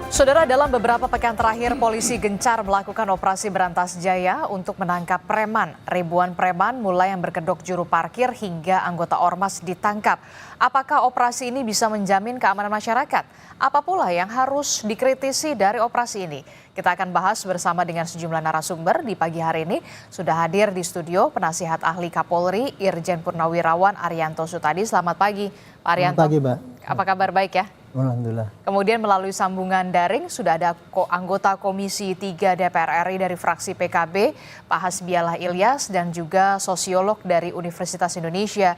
Saudara, dalam beberapa pekan terakhir, polisi gencar melakukan operasi berantas jaya untuk menangkap preman. Ribuan preman mulai yang berkedok juru parkir hingga anggota ormas ditangkap. Apakah operasi ini bisa menjamin keamanan masyarakat? Apa pula yang harus dikritisi dari operasi ini? Kita akan bahas bersama dengan sejumlah narasumber di pagi hari ini. Sudah hadir di studio penasihat ahli Kapolri, Irjen Purnawirawan Arianto Sutadi. Selamat pagi, Pak Arianto. Selamat pagi, Mbak. Apa kabar, baik ya? Alhamdulillah. Kemudian melalui sambungan daring sudah ada anggota Komisi 3 DPR RI dari fraksi PKB, Pak Hasbialah Ilyas, dan juga sosiolog dari Universitas Indonesia,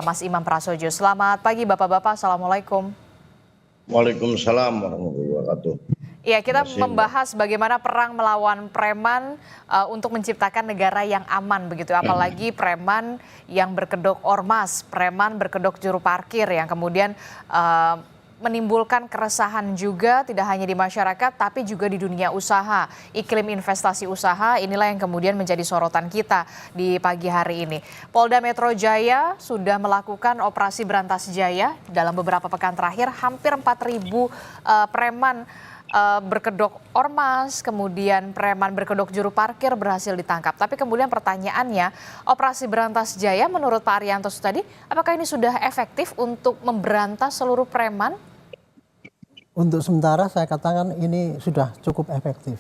Mas Imam Prasojo. Selamat pagi Bapak-Bapak, Assalamualaikum. Waalaikumsalam warahmatullahi wabarakatuh. Ya, kita membahas bagaimana perang melawan preman untuk menciptakan negara yang aman begitu. Apalagi preman yang berkedok ormas, preman berkedok juru parkir yang kemudian menimbulkan keresahan juga tidak hanya di masyarakat tapi juga di dunia usaha. Iklim investasi usaha inilah yang kemudian menjadi sorotan kita di pagi hari ini. Polda Metro Jaya sudah melakukan operasi berantas jaya dalam beberapa pekan terakhir. Hampir 4.000 preman berkedok ormas, kemudian preman berkedok juru parkir berhasil ditangkap. Tapi kemudian pertanyaannya, operasi berantas jaya menurut Pak Arianto tadi, apakah ini sudah efektif untuk memberantas seluruh preman? Untuk sementara saya katakan ini sudah cukup efektif.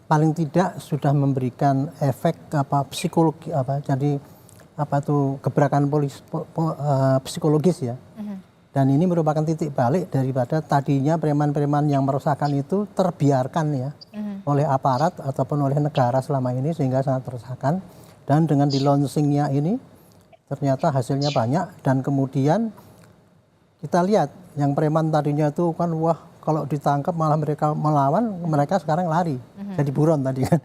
Paling tidak sudah memberikan efek psikologi jadi gebrakan psikologis ya. Dan ini merupakan titik balik daripada tadinya preman-preman yang meresahkan itu terbiarkan ya oleh aparat ataupun oleh negara selama ini sehingga sangat meresahkan. Dan dengan di launchingnya ini ternyata hasilnya banyak dan kemudian kita lihat yang preman tadinya itu kan wah kalau ditangkap malah mereka melawan, mereka sekarang lari jadi buron tadi kan.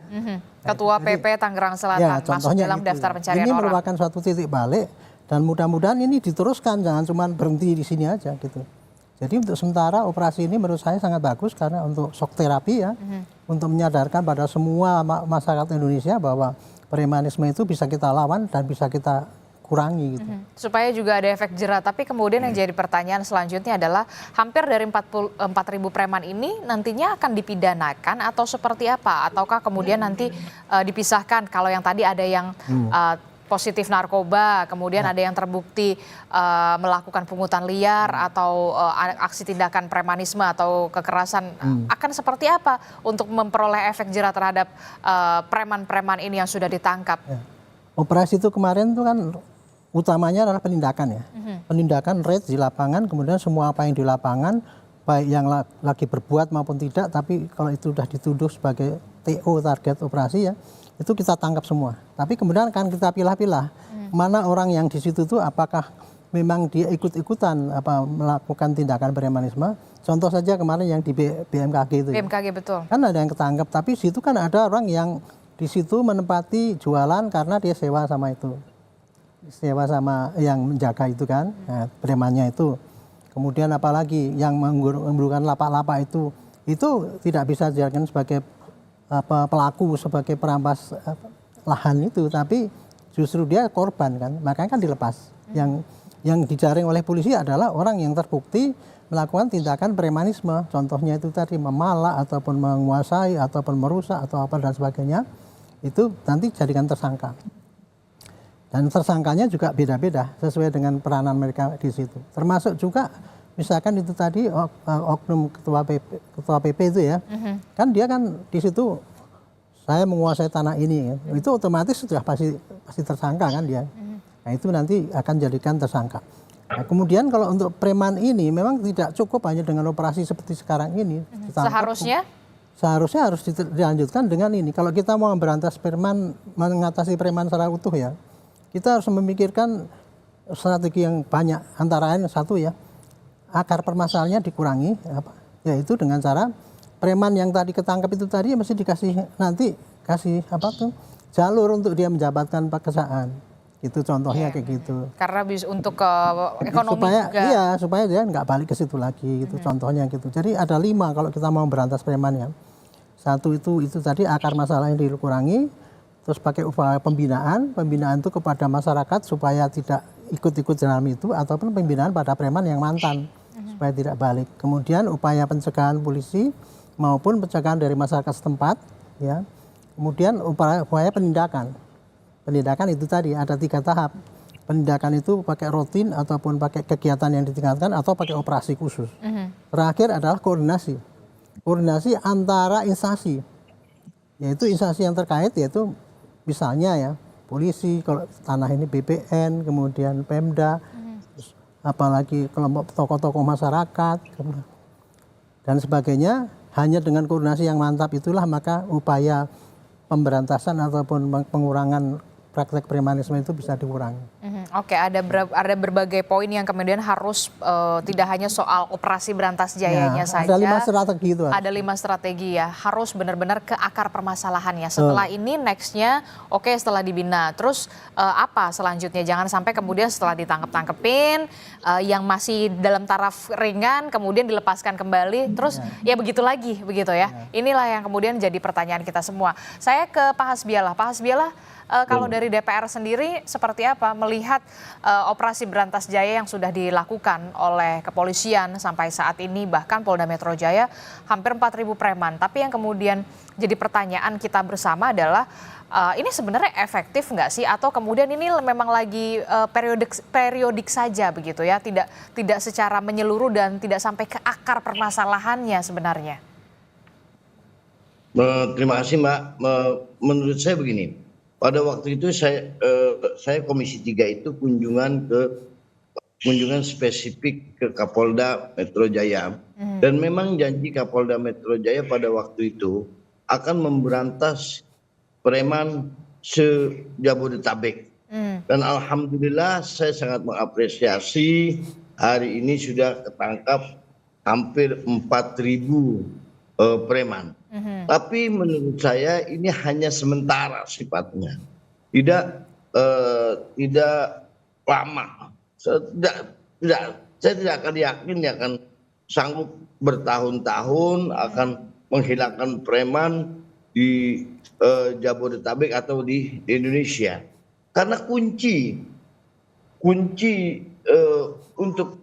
Ketua PP Tangerang Selatan ya, masuk dalam daftar pencarian ini orang. merupakan suatu titik balik dan mudah-mudahan ini diteruskan, jangan cuma berhenti di sini aja gitu. Jadi untuk sementara operasi ini menurut saya sangat bagus karena untuk shock terapi ya, untuk menyadarkan pada semua masyarakat Indonesia bahwa premanisme itu bisa kita lawan dan bisa kita kurangi gitu. Supaya juga ada efek jerat. Tapi kemudian yang jadi pertanyaan selanjutnya adalah hampir dari 4.000 preman ini nantinya akan dipidanakan atau seperti apa? Ataukah kemudian nanti dipisahkan kalau yang tadi ada yang positif narkoba, kemudian ada yang terbukti melakukan pungutan liar atau aksi tindakan premanisme atau kekerasan, akan seperti apa untuk memperoleh efek jerat terhadap preman-preman ini yang sudah ditangkap? Ya. Operasi itu kemarin tuh kan utamanya adalah penindakan ya. Penindakan raid di lapangan, kemudian semua apa yang di lapangan, baik yang lagi berbuat maupun tidak, tapi kalau itu sudah dituduh sebagai TO target operasi ya, itu kita tangkap semua. Tapi kemudian akan kita pilah-pilah mana orang yang di situ tuh apakah memang dia ikut-ikutan melakukan tindakan premanisme. Contoh saja kemarin yang di BMKG itu. BMKG betul. Kan ada yang ketangkap, tapi di situ kan ada orang yang di situ menempati jualan karena dia sewa sama itu. Sewa sama yang menjaga itu kan, premannya itu. Kemudian apalagi yang menggunakan lapak-lapak itu tidak bisa dijadikan sebagai pelaku, sebagai perampas lahan itu, tapi justru dia korban kan, makanya kan dilepas. Yang dijaring oleh polisi adalah orang yang terbukti melakukan tindakan premanisme, contohnya itu tadi memalak ataupun menguasai ataupun merusak atau apa dan sebagainya, itu nanti jadikan tersangka. Dan tersangkanya juga beda-beda sesuai dengan peranan mereka di situ. Termasuk juga misalkan itu tadi oknum ketua PP itu ya, kan dia kan di situ saya menguasai tanah ini, itu otomatis sudah pasti tersangka kan dia. Nah itu nanti akan jadikan tersangka. Nah, kemudian kalau untuk preman ini memang tidak cukup hanya dengan operasi seperti sekarang ini. Seharusnya harus dilanjutkan dengan ini. Kalau kita mau memberantas preman, mengatasi preman secara utuh ya, kita harus memikirkan strategi yang banyak. Antara lain satu ya, akar permasalahannya dikurangi, yaitu dengan cara preman yang tadi ketangkap itu tadi mesti dikasih jalur untuk dia mendapatkan pekerjaan. Itu contohnya kayak gitu. Karena untuk ekonomi supaya, juga. Iya, supaya dia nggak balik ke situ lagi gitu. Contohnya gitu. Jadi ada 5 kalau kita mau berantas preman ya. Satu itu tadi akar masalahnya dikurangi. Terus pakai upaya pembinaan itu kepada masyarakat supaya tidak ikut-ikut dalam itu, ataupun pembinaan pada preman yang mantan supaya tidak balik. Kemudian upaya pencegahan polisi maupun pencegahan dari masyarakat setempat, ya. Kemudian upaya penindakan. Penindakan itu tadi ada 3 tahap. Penindakan itu pakai rutin ataupun pakai kegiatan yang ditingkatkan atau pakai operasi khusus. Terakhir adalah koordinasi. Koordinasi antara instansi, yaitu instansi yang terkait, yaitu misalnya ya polisi, kalau tanah ini BPN, kemudian Pemda, apalagi kelompok tokoh-tokoh masyarakat dan sebagainya. Hanya dengan koordinasi yang mantap itulah maka upaya pemberantasan ataupun pengurangan praktek premanisme itu bisa dikurangi. Oke, ada berbagai poin yang kemudian harus tidak hanya soal operasi berantas jayanya saja. Ada 5 strategi itu. Ada 5 strategi ya, harus benar-benar ke akar permasalahannya. Setelah ini nextnya, oke, setelah dibina, terus apa selanjutnya? Jangan sampai kemudian setelah ditangkep-tangkepin, yang masih dalam taraf ringan kemudian dilepaskan kembali, terus ya begitu lagi, begitu ya. Inilah yang kemudian jadi pertanyaan kita semua. Saya ke Pak Hasbialah. Pak Hasbialah, kalau dari DPR sendiri seperti apa melihat operasi berantas jaya yang sudah dilakukan oleh kepolisian sampai saat ini, bahkan Polda Metro Jaya hampir 4.000 preman. Tapi yang kemudian jadi pertanyaan kita bersama adalah ini sebenarnya efektif nggak sih, atau kemudian ini memang lagi periodik saja begitu ya, tidak secara menyeluruh dan tidak sampai ke akar permasalahannya sebenarnya. Terima kasih Mbak. Menurut saya begini, pada waktu itu saya Komisi 3 itu kunjungan spesifik ke Kapolda Metro Jaya, dan memang janji Kapolda Metro Jaya pada waktu itu akan memberantas preman se-Jabodetabek. Dan alhamdulillah saya sangat mengapresiasi hari ini sudah ketangkap hampir 4.000 preman. Tapi menurut saya ini hanya sementara sifatnya, tidak lama. Saya tidak akan yakin dia akan sanggup bertahun-tahun akan menghilangkan preman di Jabodetabek atau di Indonesia. Karena kunci untuk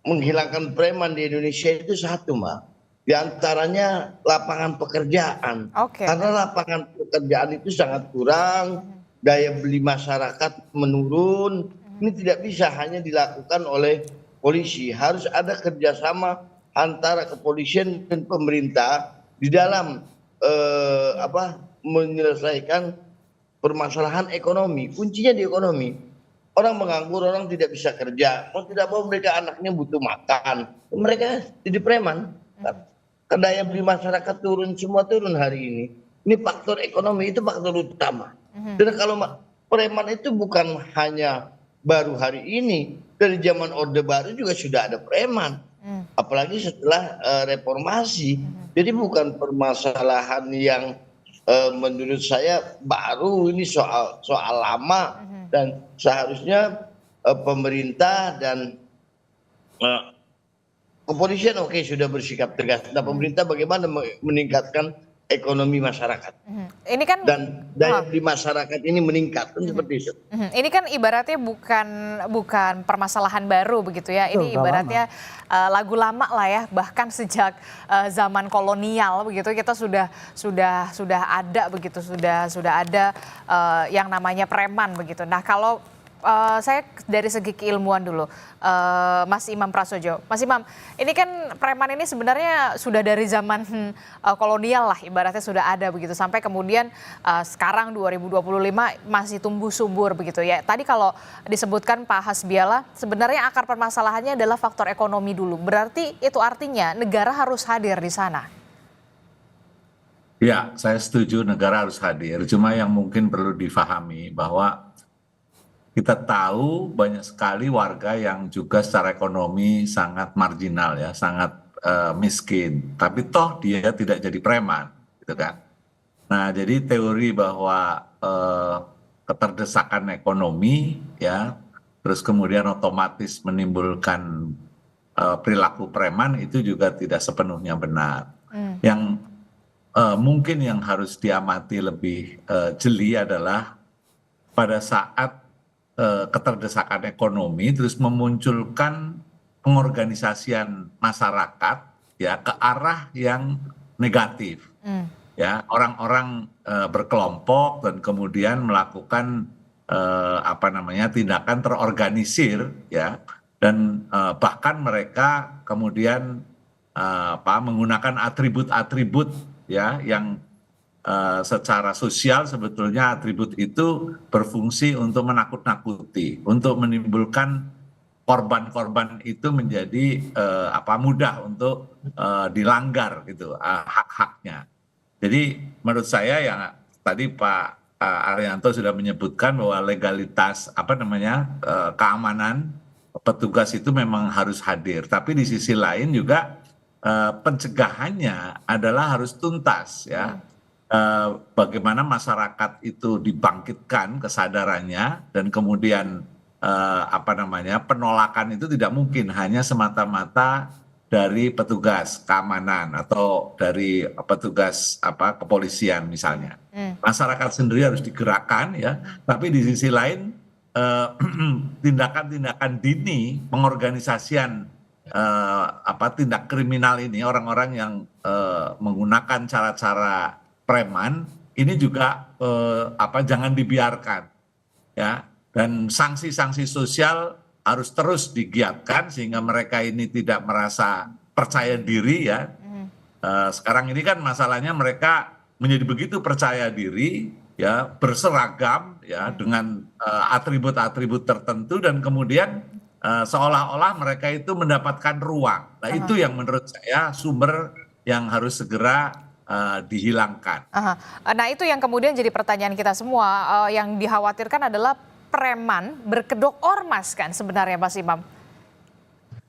menghilangkan preman di Indonesia itu satu, Mbak. Di antaranya lapangan pekerjaan. Karena lapangan pekerjaan itu sangat kurang, daya beli masyarakat menurun. Ini tidak bisa hanya dilakukan oleh polisi, harus ada kerjasama antara kepolisian dan pemerintah di dalam menyelesaikan permasalahan ekonomi. Kuncinya di ekonomi. Orang menganggur, orang tidak bisa kerja, mau tidak mau mereka anaknya butuh makan, mereka jadi preman. Daya beli masyarakat turun, semua turun hari ini. Ini faktor ekonomi, itu faktor utama. Dan kalau preman itu bukan hanya baru hari ini, dari zaman Orde Baru juga sudah ada preman. Apalagi setelah reformasi. Jadi bukan permasalahan yang menurut saya baru, ini soal lama. Dan seharusnya pemerintah dan kepolisian sudah bersikap tegas. Nah, pemerintah bagaimana meningkatkan ekonomi masyarakat? Ini kan dan daya beli masyarakat ini meningkat, seperti itu. Ini kan ibaratnya bukan permasalahan baru begitu ya. Ini ibaratnya lagu lama lah ya. Bahkan sejak zaman kolonial begitu kita sudah ada begitu, sudah ada yang namanya preman begitu. Nah, kalau saya dari segi keilmuan dulu, Mas Imam Prasojo. Mas Imam, ini kan preman ini sebenarnya sudah dari zaman kolonial lah, ibaratnya sudah ada begitu. Sampai kemudian sekarang 2025 masih tumbuh subur begitu ya. Tadi kalau disebutkan Pak Hasbialah, sebenarnya akar permasalahannya adalah faktor ekonomi dulu. Berarti itu artinya negara harus hadir di sana. Ya, saya setuju negara harus hadir. Cuma yang mungkin perlu difahami bahwa kita tahu banyak sekali warga yang juga secara ekonomi sangat marginal ya, sangat miskin. Tapi toh dia tidak jadi preman, gitu kan. Nah, jadi teori bahwa keterdesakan ekonomi ya, terus kemudian otomatis menimbulkan perilaku preman itu juga tidak sepenuhnya benar. Yang mungkin yang harus diamati lebih jeli adalah pada saat keterdesakan ekonomi terus memunculkan pengorganisasian masyarakat ya ke arah yang negatif. Ya, orang-orang berkelompok dan kemudian melakukan tindakan terorganisir ya, dan bahkan mereka kemudian menggunakan atribut-atribut ya yang secara sosial sebetulnya atribut itu berfungsi untuk menakut-nakuti, untuk menimbulkan korban-korban itu menjadi mudah untuk dilanggar gitu hak-haknya. Jadi menurut saya ya tadi Pak Arianto sudah menyebutkan bahwa legalitas keamanan petugas itu memang harus hadir. Tapi di sisi lain juga pencegahannya adalah harus tuntas ya. Bagaimana masyarakat itu dibangkitkan kesadarannya dan kemudian penolakan itu tidak mungkin hanya semata-mata dari petugas keamanan atau dari petugas kepolisian misalnya. Masyarakat sendiri harus digerakkan ya, tapi di sisi lain tindakan-tindakan dini pengorganisasian tindak kriminal ini, orang-orang yang menggunakan cara-cara preman ini juga jangan dibiarkan ya, dan sanksi-sanksi sosial harus terus digiatkan sehingga mereka ini tidak merasa percaya diri ya. Sekarang ini kan masalahnya mereka menjadi begitu percaya diri ya, berseragam ya dengan atribut-atribut tertentu dan kemudian seolah-olah mereka itu mendapatkan ruang. Nah, itu yang menurut saya sumber yang harus segera dihilangkan. Nah, itu yang kemudian jadi pertanyaan kita semua. Yang dikhawatirkan adalah preman berkedok ormas kan sebenarnya, Mas Imam?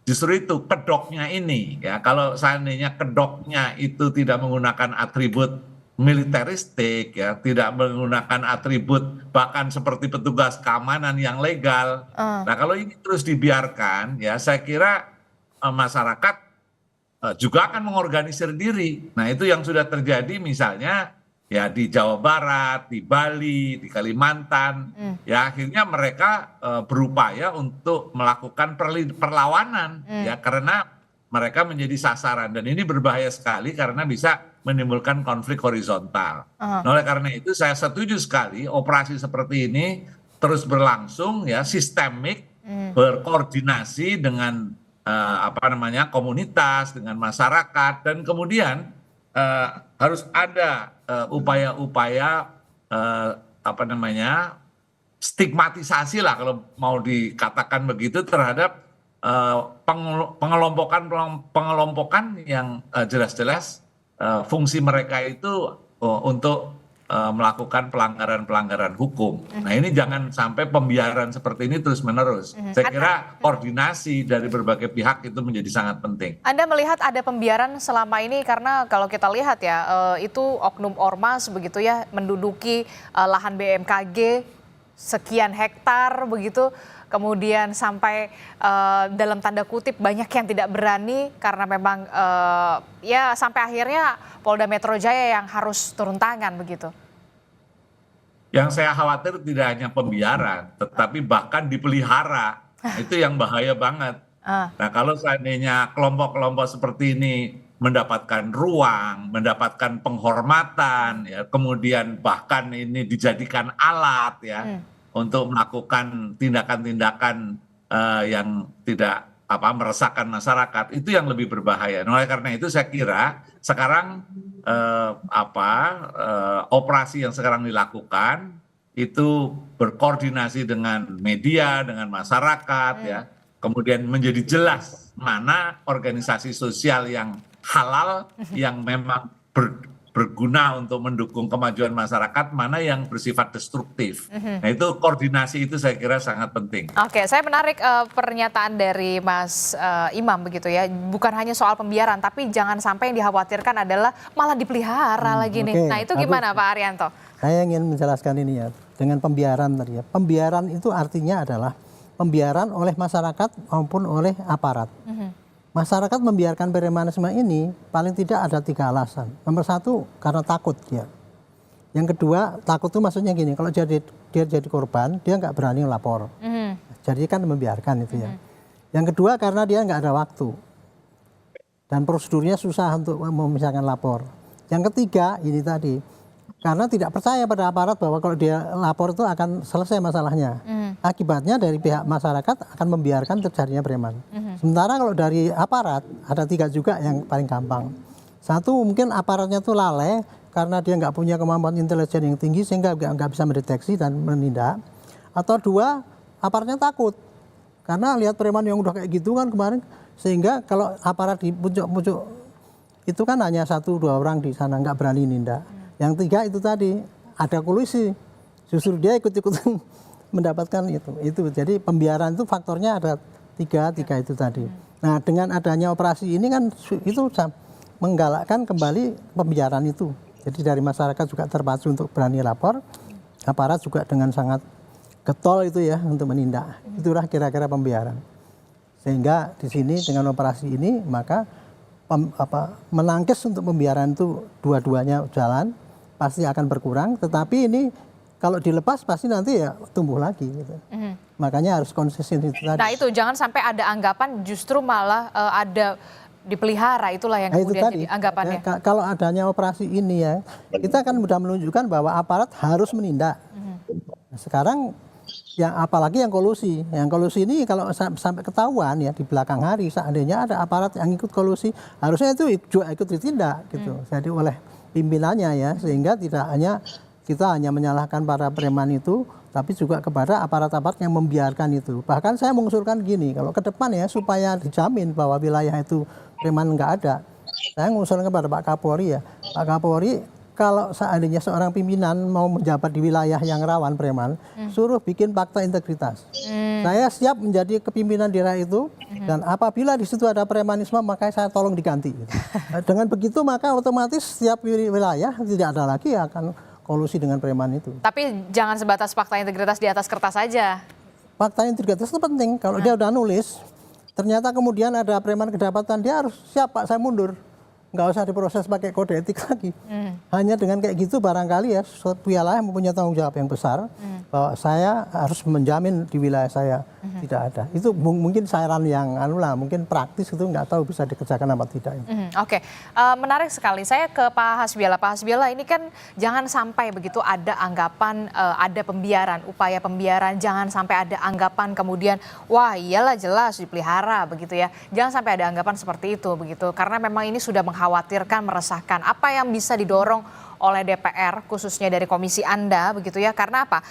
Justru itu kedoknya ini ya, kalau seandainya kedoknya itu tidak menggunakan atribut militeristik ya, tidak menggunakan atribut bahkan seperti petugas keamanan yang legal. Nah, kalau ini terus dibiarkan ya, saya kira masyarakat juga akan mengorganisir diri. Nah, itu yang sudah terjadi misalnya ya di Jawa Barat, di Bali, di Kalimantan. Ya akhirnya mereka berupaya untuk melakukan perlawanan ya, karena mereka menjadi sasaran dan ini berbahaya sekali karena bisa menimbulkan konflik horizontal. Nah, oleh karena itu saya setuju sekali operasi seperti ini terus berlangsung ya, sistemik, berkoordinasi dengan komunitas, dengan masyarakat, dan kemudian harus ada upaya-upaya stigmatisasi lah kalau mau dikatakan begitu terhadap pengelompokan yang jelas-jelas fungsi mereka itu untuk melakukan pelanggaran-pelanggaran hukum. Nah, ini jangan sampai pembiaran seperti ini terus-menerus. Saya kira koordinasi dari berbagai pihak itu menjadi sangat penting. Anda melihat ada pembiaran selama ini karena kalau kita lihat ya, itu oknum ormas begitu ya, menduduki lahan BMKG sekian hektar begitu, kemudian sampai dalam tanda kutip banyak yang tidak berani karena memang ya sampai akhirnya Polda Metro Jaya yang harus turun tangan begitu. Yang saya khawatir tidak hanya pembiaran, tetapi bahkan dipelihara. Itu yang bahaya banget. Nah, kalau seandainya kelompok-kelompok seperti ini mendapatkan ruang, mendapatkan penghormatan, ya, kemudian bahkan ini dijadikan alat ya untuk melakukan tindakan-tindakan yang tidak meresahkan masyarakat, itu yang lebih berbahaya. Nah, oleh karena itu saya kira sekarang operasi yang sekarang dilakukan itu berkoordinasi dengan media, dengan masyarakat ya, kemudian menjadi jelas mana organisasi sosial yang halal, yang memang berguna untuk mendukung kemajuan masyarakat, mana yang bersifat destruktif. Nah, itu koordinasi itu saya kira sangat penting. Oke, saya menarik pernyataan dari Mas Imam begitu ya. Bukan hanya soal pembiaran, tapi jangan sampai yang dikhawatirkan adalah malah dipelihara lagi nih. Nah, itu gimana Pak Arianto? Saya ingin menjelaskan ini ya, dengan pembiaran tadi ya. Pembiaran itu artinya adalah pembiaran oleh masyarakat maupun oleh aparat. Masyarakat membiarkan premanisme ini paling tidak ada 3 alasan. Nomor 1 karena takut ya. Yang kedua, takut itu maksudnya gini, kalau dia jadi korban dia nggak berani lapor. Jadi kan membiarkan itu ya. Yang kedua karena dia nggak ada waktu dan prosedurnya susah untuk memisahkan lapor. Yang ketiga ini tadi karena tidak percaya pada aparat bahwa kalau dia lapor itu akan selesai masalahnya. Akibatnya dari pihak masyarakat akan membiarkan terjadinya preman. Sementara kalau dari aparat ada 3 juga yang paling gampang. Satu mungkin aparatnya tuh lalai karena dia nggak punya kemampuan intelijen yang tinggi sehingga nggak bisa mendeteksi dan menindak. Atau 2 aparatnya takut karena lihat preman yang udah kayak gitu kan kemarin, sehingga kalau aparat di pucuk-pucuk itu kan hanya 1-2 orang di sana nggak berani nindak. Yang 3 itu tadi ada kolusi, justru dia ikut-ikutan mendapatkan itu. Jadi pembiaran itu faktornya ada 3 itu tadi. Nah dengan adanya operasi ini kan itu menggalakkan kembali pembiaran itu. Jadi dari masyarakat juga terpacu untuk berani lapor, aparat juga dengan sangat getol itu ya untuk menindak. Itulah kira-kira pembiaran. Sehingga di sini dengan operasi ini maka menangkis untuk pembiaran itu dua-duanya jalan pasti akan berkurang. Tetapi ini kalau dilepas pasti nanti ya tumbuh lagi. Gitu. Makanya harus konsisten itu tadi. Nah itu jangan sampai ada anggapan justru malah ada dipelihara, itulah yang kemudian jadi anggapannya. Kalau adanya operasi ini ya, kita kan sudah menunjukkan bahwa aparat harus menindak. Nah, sekarang yang apalagi yang kolusi ini kalau sampai ketahuan ya di belakang hari seandainya ada aparat yang ikut kolusi, harusnya itu juga ikut ditindak gitu. Jadi oleh pimpinannya ya, sehingga tidak hanya kita hanya menyalahkan para preman itu, tapi juga kepada aparat-aparat yang membiarkan itu. Bahkan saya mengusulkan gini, kalau ke depan ya supaya dijamin bahwa wilayah itu preman nggak ada, saya mengusulkan kepada Pak Kapolri ya, Pak Kapolri kalau seandainya seorang pimpinan mau menjabat di wilayah yang rawan preman, suruh bikin fakta integritas. Saya siap menjadi kepimpinan daerah itu, dan apabila di situ ada premanisme maka saya tolong diganti. Gitu. Dengan begitu maka otomatis setiap wilayah tidak ada lagi akan kolusi dengan preman itu. Tapi jangan sebatas fakta integritas di atas kertas saja. Fakta integritas itu penting. Kalau dia udah nulis, ternyata kemudian ada preman kedapatan, dia harus siap Pak, saya mundur. Nggak usah diproses pakai kode etik lagi. Hanya dengan kayak gitu barangkali ya suatu wilayah mempunyai tanggung jawab yang besar bahwa saya harus menjamin di wilayah saya tidak ada. Itu mungkin saran yang mungkin praktis itu nggak tahu bisa dikerjakan apa tidak. Oke, menarik sekali. Saya ke Pak Hasbiala. Pak Hasbiala, ini kan jangan sampai begitu ada anggapan ada pembiaran, upaya pembiaran. Jangan sampai ada anggapan kemudian wah iyalah jelas dipelihara begitu ya. Jangan sampai ada anggapan seperti itu begitu. Karena memang ini sudah mengkhawatirkan, meresahkan. Apa yang bisa didorong oleh DPR, khususnya dari komisi Anda, begitu ya? Karena apa?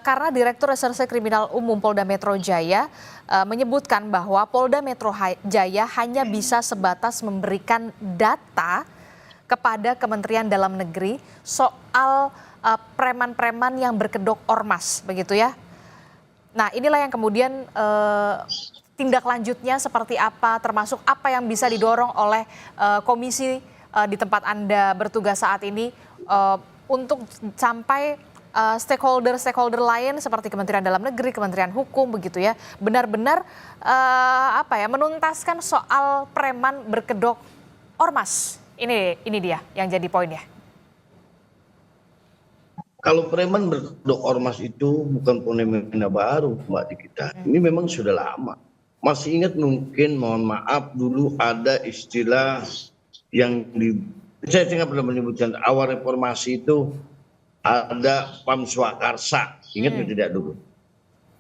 Karena Direktur Reserse Kriminal Umum Polda Metro Jaya menyebutkan bahwa Polda Metro Jaya hanya bisa sebatas memberikan data kepada Kementerian Dalam Negeri soal preman-preman yang berkedok ormas, begitu ya? Nah, inilah yang kemudian tindak lanjutnya seperti apa, termasuk apa yang bisa didorong oleh komisi di tempat Anda bertugas saat ini untuk sampai stakeholder lain seperti Kementerian Dalam Negeri, Kementerian Hukum begitu ya, benar-benar menuntaskan soal preman berkedok ormas. Ini dia yang jadi poinnya. Kalau preman berkedok ormas itu bukan fenomena baru Mbak di kita. Ini memang sudah lama. Masih ingat mungkin, mohon maaf, dulu ada istilah yang saya pernah menyebutkan awal reformasi itu ada Pam Swakarsa, ingat tidak dulu?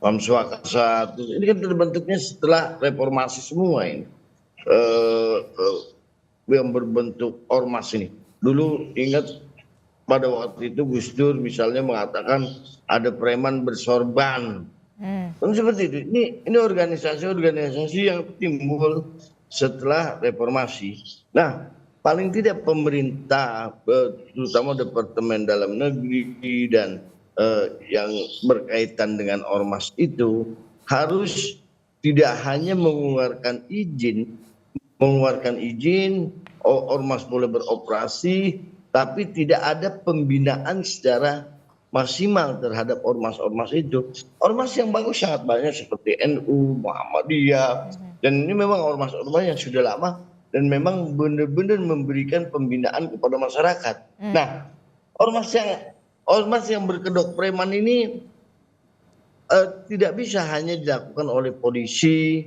Pam Swakarsa ini kan terbentuknya setelah reformasi semua ini yang berbentuk ormas ini. Dulu ingat pada waktu itu Gus Dur misalnya mengatakan ada preman bersorban, kan seperti itu. Ini organisasi yang timbul setelah reformasi. Nah, paling tidak pemerintah, terutama Departemen Dalam Negeri dan yang berkaitan dengan ormas itu harus tidak hanya mengeluarkan izin, ormas boleh beroperasi, tapi tidak ada pembinaan secara maksimal terhadap ormas-ormas itu. Ormas yang bagus sangat banyak seperti NU, Muhammadiyah, dan ini memang ormas-ormas yang sudah lama dan memang benar-benar memberikan pembinaan kepada masyarakat. Nah, ormas yang berkedok preman ini tidak bisa hanya dilakukan oleh polisi,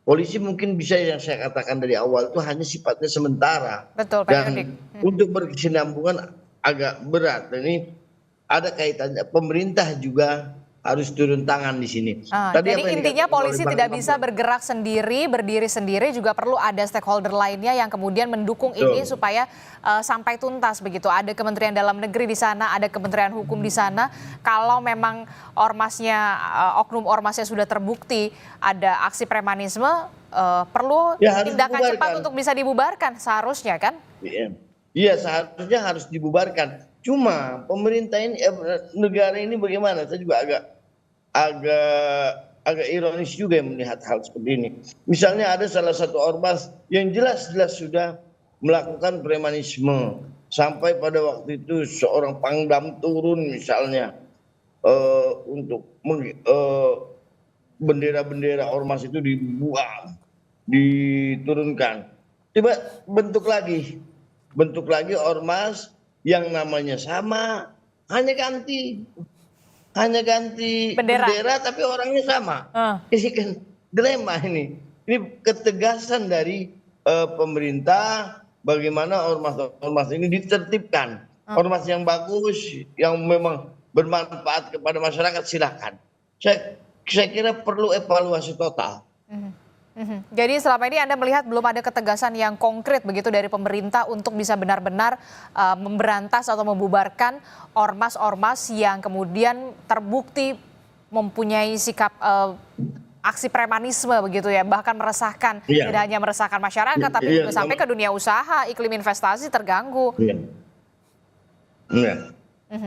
polisi mungkin bisa yang saya katakan dari awal itu hanya sifatnya sementara Betul, periodik. dan untuk berkesinambungan agak berat. Dan ini ada kaitannya pemerintah juga harus turun tangan di sini. Tadi Jadi apa yang intinya dikatakan oleh polisi Bang tidak Imam bisa bergerak sendiri, berdiri sendiri, juga perlu ada stakeholder lainnya yang kemudian mendukung ini Betul. supaya sampai tuntas begitu. Ada Kementerian Dalam Negeri di sana, ada Kementerian Hukum di sana. Kalau memang ormasnya, oknum ormasnya sudah terbukti ada aksi premanisme, perlu Ya harus tindakan cepat dibubarkan. untuk bisa dibubarkan seharusnya kan? Iya, iya, seharusnya harus dibubarkan. Cuma pemerintah ini, negara ini bagaimana? Saya juga agak ironis juga melihat hal seperti ini. Misalnya ada salah satu ormas yang jelas-jelas sudah melakukan premanisme sampai pada waktu itu seorang pangdam turun misalnya untuk bendera-bendera ormas itu dibuang, diturunkan. Tiba bentuk lagi ormas yang namanya sama, hanya ganti bendera tapi orangnya sama. Ini kan dilema ini. Ini ketegasan dari pemerintah bagaimana ormas ini ditertibkan. Ormas yang bagus, yang memang bermanfaat kepada masyarakat silakan. Saya kira perlu evaluasi total. Jadi selama ini Anda melihat belum ada ketegasan yang konkret begitu dari pemerintah untuk bisa benar-benar memberantas atau membubarkan ormas-ormas yang kemudian terbukti mempunyai sikap aksi premanisme begitu ya, bahkan meresahkan, Iya. tidak hanya meresahkan masyarakat tapi Iya, juga sampai ke dunia usaha, iklim investasi terganggu. Iya. Iya.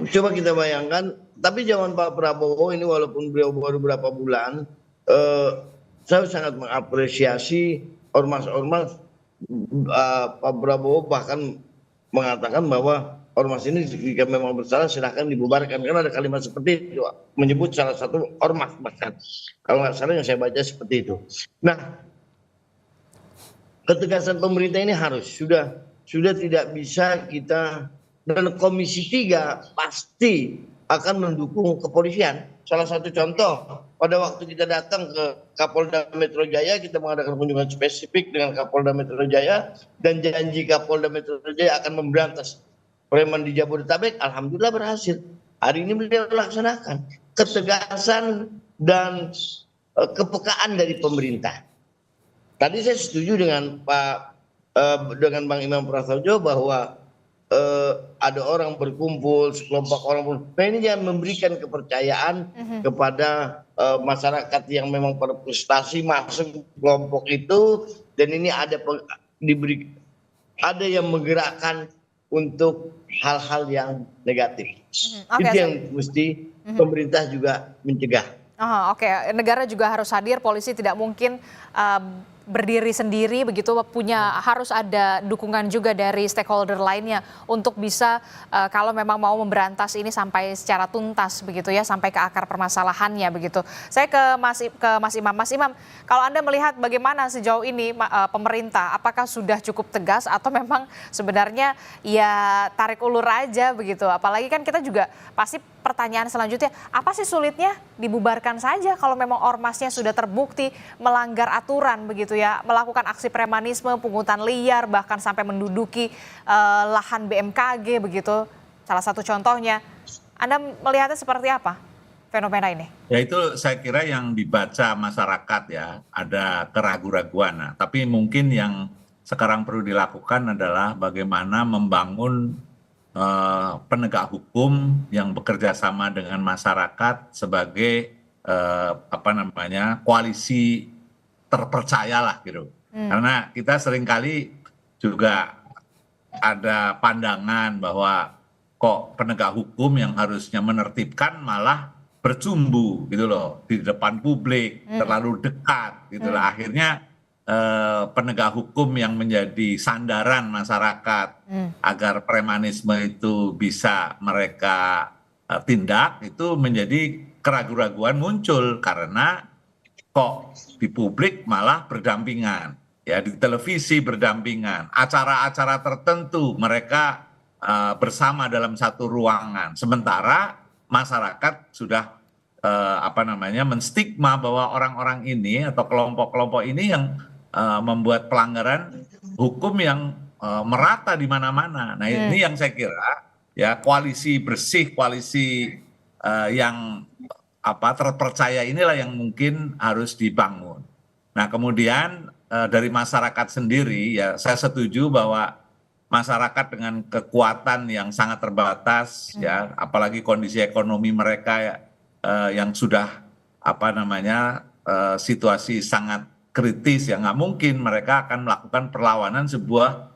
Coba kita bayangkan, tapi zaman Pak Prabowo ini walaupun beliau baru beberapa bulan, saya sangat mengapresiasi ormas-ormas. Pak Prabowo bahkan mengatakan bahwa ormas ini jika memang bersalah silahkan dibubarkan, karena ada kalimat seperti itu, menyebut salah satu ormas bahkan kalau nggak salah yang saya baca seperti itu. Nah, ketegasan pemerintah ini harus sudah tidak bisa kita, dan Komisi 3 pasti akan mendukung kepolisian. Salah satu contoh, pada waktu kita datang ke Kapolda Metro Jaya, kita mengadakan kunjungan spesifik dengan Kapolda Metro Jaya dan janji Kapolda Metro Jaya akan memberantas preman di Jabodetabek. Alhamdulillah berhasil. Hari ini beliau laksanakan ketegasan dan kepekaan dari pemerintah. Tadi saya setuju dengan dengan Bang Imam Prasojo bahwa ada orang berkumpul, sekelompok orang. Nah ini jangan memberikan kepercayaan kepada masyarakat yang memang berprestasi masuk kelompok itu, dan ini ada yang menggerakkan untuk hal-hal yang negatif. Itu yang mesti pemerintah juga mencegah. Oke, negara juga harus hadir, polisi tidak mungkin berdiri sendiri begitu, harus ada dukungan juga dari stakeholder lainnya untuk bisa kalau memang mau memberantas ini sampai secara tuntas begitu ya, sampai ke akar permasalahannya begitu. Saya ke Mas Imam. Mas Imam, kalau Anda melihat bagaimana sejauh ini pemerintah, apakah sudah cukup tegas atau memang sebenarnya ya tarik ulur aja begitu? Apalagi kan kita juga pasti pertanyaan selanjutnya, apa sih sulitnya dibubarkan saja kalau memang ormasnya sudah terbukti melanggar aturan begitu ya, melakukan aksi premanisme, pungutan liar, bahkan sampai menduduki lahan BMKG begitu, salah satu contohnya. Anda melihatnya seperti apa fenomena ini? Ya itu saya kira yang dibaca masyarakat ya, ada keraguan-raguan. Nah, tapi mungkin yang sekarang perlu dilakukan adalah bagaimana membangun penegak hukum yang bekerja sama dengan masyarakat sebagai koalisi terpercayalah gitu. Karena kita seringkali juga ada pandangan bahwa kok penegak hukum yang harusnya menertibkan malah bercumbu gitu loh di depan publik, terlalu dekat gitu lah. Akhirnya penegak hukum yang menjadi sandaran masyarakat agar premanisme itu bisa mereka tindak, itu menjadi keraguan-raguan muncul karena kok di publik malah berdampingan, ya di televisi berdampingan, acara-acara tertentu mereka bersama dalam satu ruangan, sementara masyarakat sudah menstigma bahwa orang-orang ini atau kelompok-kelompok ini yang membuat pelanggaran hukum yang merata di mana-mana. Nah, ini yang saya kira ya koalisi bersih, koalisi yang terpercaya inilah yang mungkin harus dibangun. Nah, kemudian dari masyarakat sendiri ya saya setuju bahwa masyarakat dengan kekuatan yang sangat terbatas ya, apalagi kondisi ekonomi mereka yang sudah situasi sangat kritis ya, nggak mungkin mereka akan melakukan perlawanan sebuah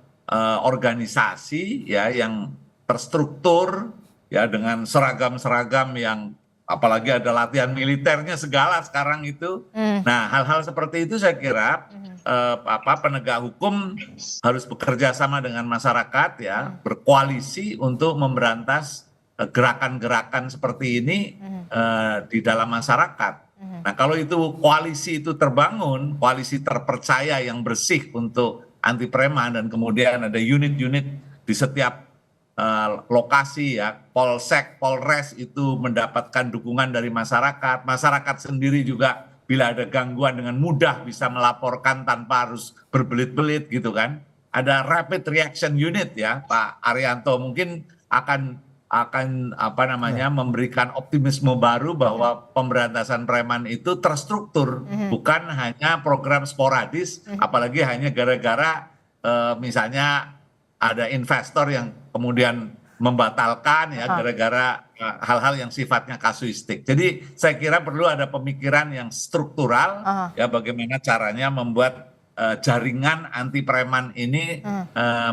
organisasi ya yang terstruktur ya dengan seragam-seragam yang apalagi ada latihan militernya segala sekarang itu. Nah, hal-hal seperti itu saya kira penegak hukum harus bekerja sama dengan masyarakat ya, berkoalisi untuk memberantas gerakan-gerakan seperti ini di dalam masyarakat. Nah, kalau itu koalisi itu terbangun, koalisi terpercaya yang bersih untuk anti preman, dan kemudian ada unit-unit di setiap lokasi ya, polsek, polres itu mendapatkan dukungan dari masyarakat. Masyarakat sendiri juga bila ada gangguan dengan mudah bisa melaporkan tanpa harus berbelit-belit gitu kan. Ada rapid reaction unit ya, Pak Arianto mungkin akan memberikan optimisme baru bahwa pemberantasan preman itu terstruktur, bukan hanya program sporadis, apalagi hanya gara-gara misalnya ada investor yang kemudian membatalkan ya gara-gara hal-hal yang sifatnya kasuistik. Jadi saya kira perlu ada pemikiran yang struktural ya, bagaimana caranya membuat jaringan anti preman ini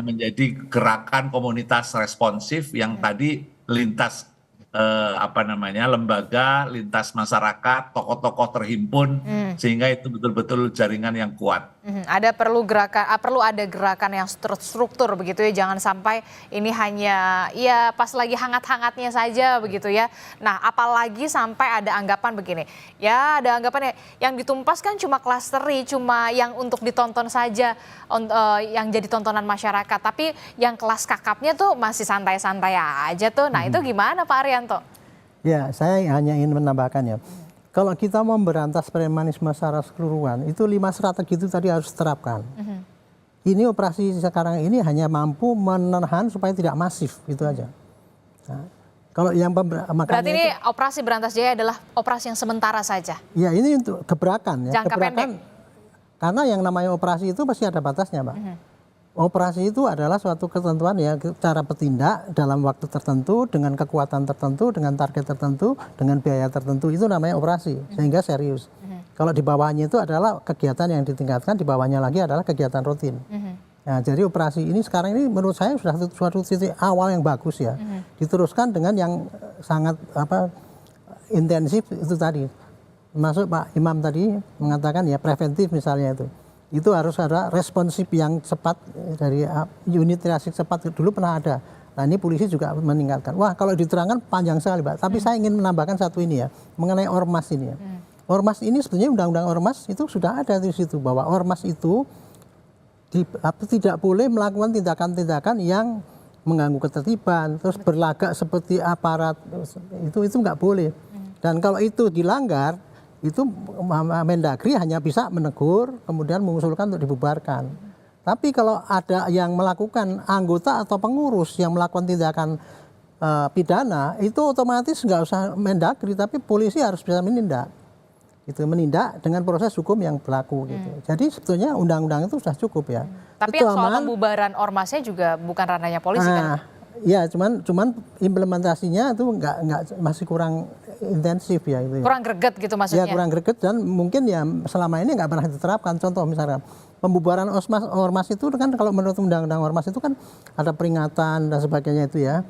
menjadi gerakan komunitas responsif yang tadi lintas lembaga, lintas masyarakat, tokoh-tokoh terhimpun, sehingga itu betul-betul jaringan yang kuat. Perlu ada gerakan yang struktur begitu ya, jangan sampai ini hanya ya pas lagi hangat-hangatnya saja begitu ya. Nah, apalagi sampai ada anggapan begini, ya ada anggapan yang ditumpas kan cuma klasteri, cuma yang untuk ditonton saja, yang jadi tontonan masyarakat, tapi yang kelas kakapnya tuh masih santai-santai aja tuh. Nah, itu gimana Pak Arianto? Ya, saya hanya ingin menambahkan ya. Kalau kita mau memberantas premanisme secara keseluruhan, itu 5 strategi itu tadi harus diterapkan. Ini operasi sekarang ini hanya mampu menahan supaya tidak masif, gitu aja. Nah, kalau yang berarti ini operasi Berantas Jaya adalah operasi yang sementara saja? Ya, ini untuk gebrakan ya. Jangka pendek? Karena yang namanya operasi itu pasti ada batasnya, Pak. Operasi itu adalah suatu ketentuan ya, cara bertindak dalam waktu tertentu, dengan kekuatan tertentu, dengan target tertentu, dengan biaya tertentu, itu namanya operasi, sehingga serius. Kalau di bawahnya itu adalah kegiatan yang ditingkatkan, di bawahnya lagi adalah kegiatan rutin. Nah, jadi operasi ini sekarang ini menurut saya sudah suatu titik awal yang bagus ya, diteruskan dengan yang sangat intensif itu tadi. Masuk Pak Imam tadi mengatakan ya preventif misalnya itu harus ada responsif yang cepat dari unit reaksi cepat, dulu pernah ada. Nah, ini polisi juga meningkatkan. Wah, kalau diterangkan panjang sekali, Pak. Tapi saya ingin menambahkan satu ini ya, mengenai ormas ini ya. Ormas ini sebetulnya undang-undang ormas itu sudah ada di situ, bahwa ormas itu tidak boleh melakukan tindakan-tindakan yang mengganggu ketertiban, terus berlagak seperti aparat, itu nggak boleh. Dan kalau itu dilanggar, itu Mendagri hanya bisa menegur, kemudian mengusulkan untuk dibubarkan. Tapi kalau ada yang melakukan anggota atau pengurus yang melakukan tindakan pidana, itu otomatis nggak usah Mendagri, tapi polisi harus bisa menindak. Gitu, menindak dengan proses hukum yang berlaku gitu. Jadi sebetulnya undang-undang itu sudah cukup ya. Tapi yang soal pembubaran ormasnya juga bukan ranahnya polisi kan? Ya, cuman implementasinya itu nggak masih kurang intensif ya itu. Kurang greget gitu maksudnya? Ya, kurang greget, dan mungkin ya selama ini nggak pernah diterapkan. Contoh misalnya pembubaran ormas itu kan, kalau menurut undang-undang ormas itu kan ada peringatan dan sebagainya itu ya,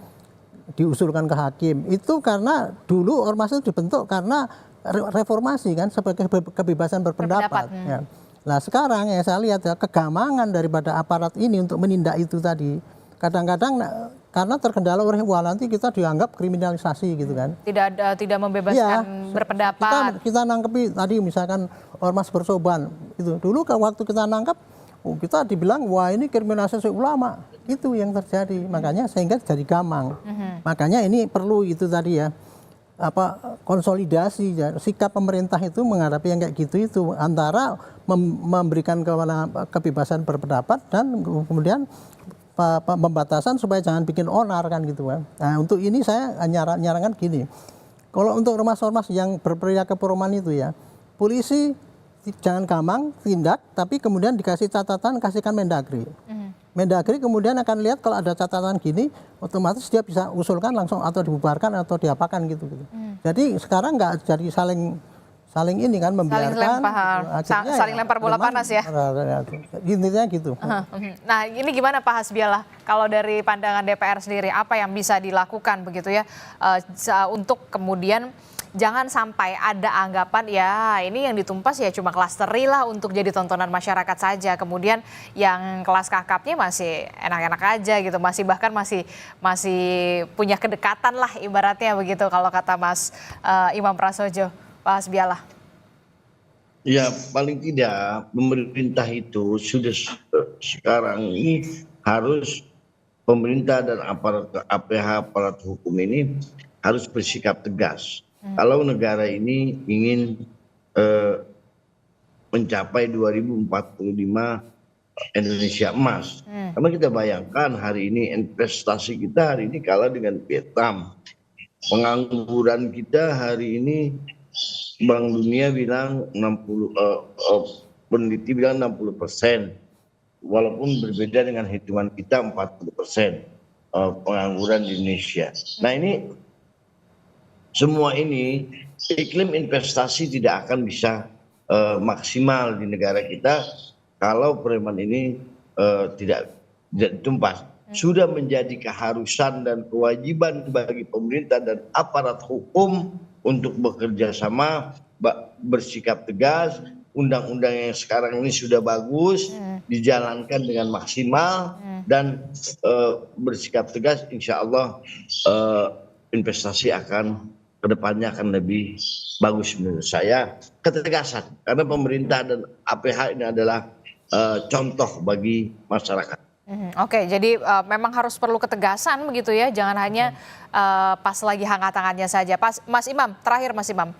diusulkan ke hakim. Itu karena dulu ormas itu dibentuk karena reformasi kan, sebagai kebebasan berpendapat. Ya. Nah, sekarang ya saya lihat ya kegamangan daripada aparat ini untuk menindak itu tadi. Kadang-kadang karena terkendala oleh nanti kita dianggap kriminalisasi gitu kan. Tidak membebaskan berpendapat. Kita nangkepi tadi misalkan ormas bersoban itu. Dulu waktu kita nangkep, kita dibilang wah ini kriminalisasi ulama. Itu yang terjadi. Makanya sehingga jadi gamang. Makanya ini perlu itu tadi ya. konsolidasi ya. Sikap pemerintah itu menghadapi yang kayak gitu itu antara memberikan kebebasan berpendapat dan kemudian pembatasan supaya jangan bikin onar kan gitu kan. Nah, untuk ini saya nyarankan gini. Kalau untuk ormas-ormas yang berperilaku perumahan itu ya, polisi jangan gampang tindak, tapi kemudian dikasih catatan, kasihkan Mendagri. Mendagri kemudian akan lihat kalau ada catatan gini, otomatis dia bisa usulkan langsung atau dibubarkan atau diapakan gitu. Jadi sekarang nggak jadi saling ini kan membiarkan. Saling lempar bola panas ya. Intinya gitu. Nah ini gimana Pak Hasbialah, kalau dari pandangan DPR sendiri apa yang bisa dilakukan begitu ya untuk kemudian jangan sampai ada anggapan ya ini yang ditumpas ya cuma kelas teri lah untuk jadi tontonan masyarakat saja. Kemudian yang kelas kakapnya masih enak-enak aja gitu, bahkan masih punya kedekatan lah ibaratnya begitu kalau kata Mas Imam Prasojo. Pak Hasbialah. Ya paling tidak pemerintah itu sudah sekarang ini harus pemerintah dan aparat hukum ini harus bersikap tegas. Kalau negara ini ingin mencapai 2045 Indonesia emas. Karena kita bayangkan hari ini investasi kita hari ini kalah dengan Vietnam. Pengangguran kita hari ini Bank Dunia bilang 60, peneliti bilang 60%, walaupun berbeda dengan hitungan kita 40% pengangguran di Indonesia. Nah ini semua ini iklim investasi tidak akan bisa maksimal di negara kita kalau preman ini tidak ditumpas. Sudah menjadi keharusan dan kewajiban bagi pemerintah dan aparat hukum untuk bekerja sama, bersikap tegas. Undang-undang yang sekarang ini sudah bagus, dijalankan dengan maksimal dan bersikap tegas. Insya Allah investasi akan kedepannya akan lebih bagus menurut saya. Ketegasan, karena pemerintah dan APH ini adalah contoh bagi masyarakat. Oke, jadi memang harus perlu ketegasan begitu ya, jangan hanya pas lagi hangat-hangatnya saja. Mas Imam, terakhir Mas Imam.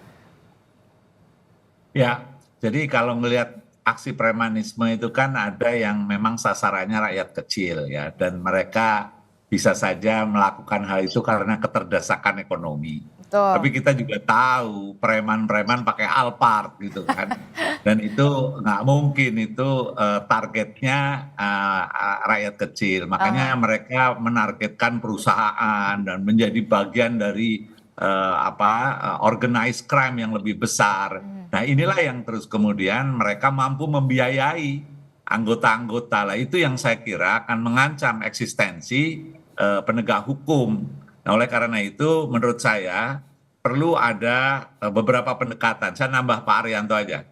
Ya, jadi kalau melihat aksi premanisme itu kan ada yang memang sasarannya rakyat kecil ya, dan mereka bisa saja melakukan hal itu karena keterdesakan ekonomi. Betul. Tapi kita juga tahu preman-preman pakai Alphard gitu kan, dan itu nggak mungkin itu targetnya rakyat kecil. Makanya mereka menargetkan perusahaan dan menjadi bagian dari organized crime yang lebih besar. Nah inilah yang terus kemudian mereka mampu membiayai anggota-anggota lah. Itu yang saya kira akan mengancam eksistensi penegak hukum. Nah oleh karena itu menurut saya perlu ada beberapa pendekatan. Saya nambah Pak Arianto aja.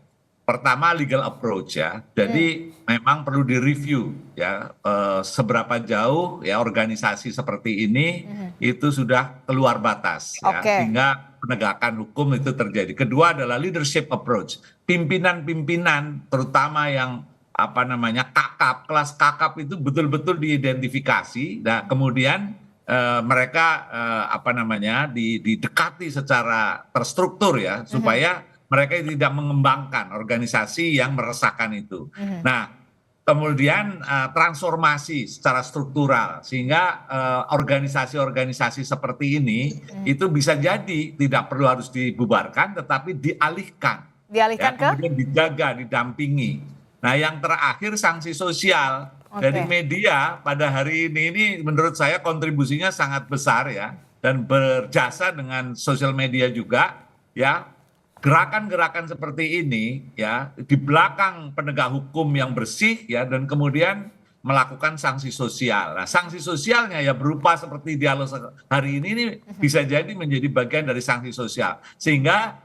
Pertama legal approach ya. Jadi memang perlu direview ya seberapa jauh ya organisasi seperti ini itu sudah keluar batas ya, sehingga penegakan hukum itu terjadi. Kedua adalah leadership approach. Pimpinan-pimpinan terutama yang kakap, kelas kakap itu betul-betul diidentifikasi. Nah kemudian mereka didekati secara terstruktur ya supaya mereka tidak mengembangkan organisasi yang meresahkan itu. Nah kemudian transformasi secara struktural sehingga organisasi-organisasi seperti ini itu bisa jadi tidak perlu harus dibubarkan tetapi dialihkan ya, kemudian dijaga, didampingi. Nah yang terakhir sanksi sosial. Dari media pada hari ini menurut saya kontribusinya sangat besar ya, dan berjasa dengan sosial media juga ya. Gerakan-gerakan seperti ini ya di belakang penegak hukum yang bersih ya, dan kemudian melakukan sanksi sosial. Nah sanksi sosialnya ya berupa seperti dialog hari ini bisa jadi menjadi bagian dari sanksi sosial, sehingga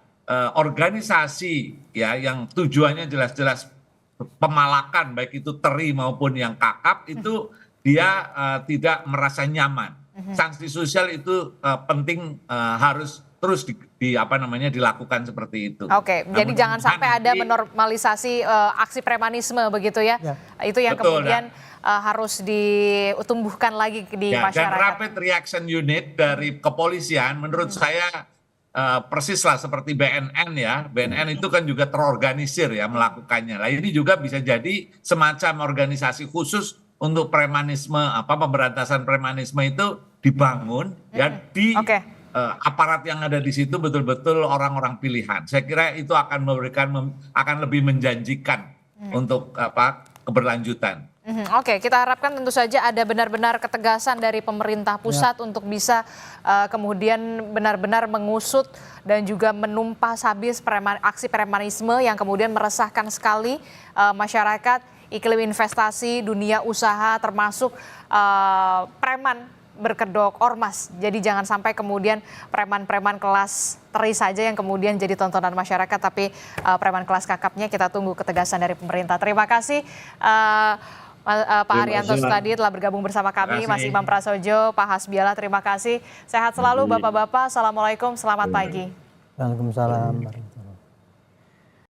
organisasi ya yang tujuannya jelas-jelas pemalakan baik itu teri maupun yang kakap itu dia tidak merasa nyaman. Sanksi sosial itu penting, harus terus dilakukan seperti itu. Oke, jadi jangan sampai ada menormalisasi aksi premanisme begitu ya. Itu yang betul, kemudian harus ditumbuhkan lagi di masyarakat. Dan rapid reaction unit dari kepolisian menurut saya persis lah seperti BNN ya. BNN itu kan juga terorganisir ya melakukannya. Nah ini juga bisa jadi semacam organisasi khusus untuk premanisme, pemberantasan premanisme itu dibangun ya di aparat yang ada di situ betul-betul orang-orang pilihan. Saya kira itu akan akan lebih menjanjikan untuk keberlanjutan. Oke, kita harapkan tentu saja ada benar-benar ketegasan dari pemerintah pusat untuk bisa kemudian benar-benar mengusut dan juga menumpas habis aksi premanisme yang kemudian meresahkan sekali masyarakat, iklim investasi, dunia usaha, termasuk preman berkedok ormas. Jadi jangan sampai kemudian preman-preman kelas teri saja yang kemudian jadi tontonan masyarakat, tapi preman kelas kakapnya kita tunggu ketegasan dari pemerintah. Terima kasih Pak Haryanto Sukadi telah bergabung bersama kami, Mas Imam Prasojo, Pak Hasbiala, terima kasih. Sehat selalu Bapak-Bapak, Assalamualaikum, selamat pagi. Waalaikumsalam.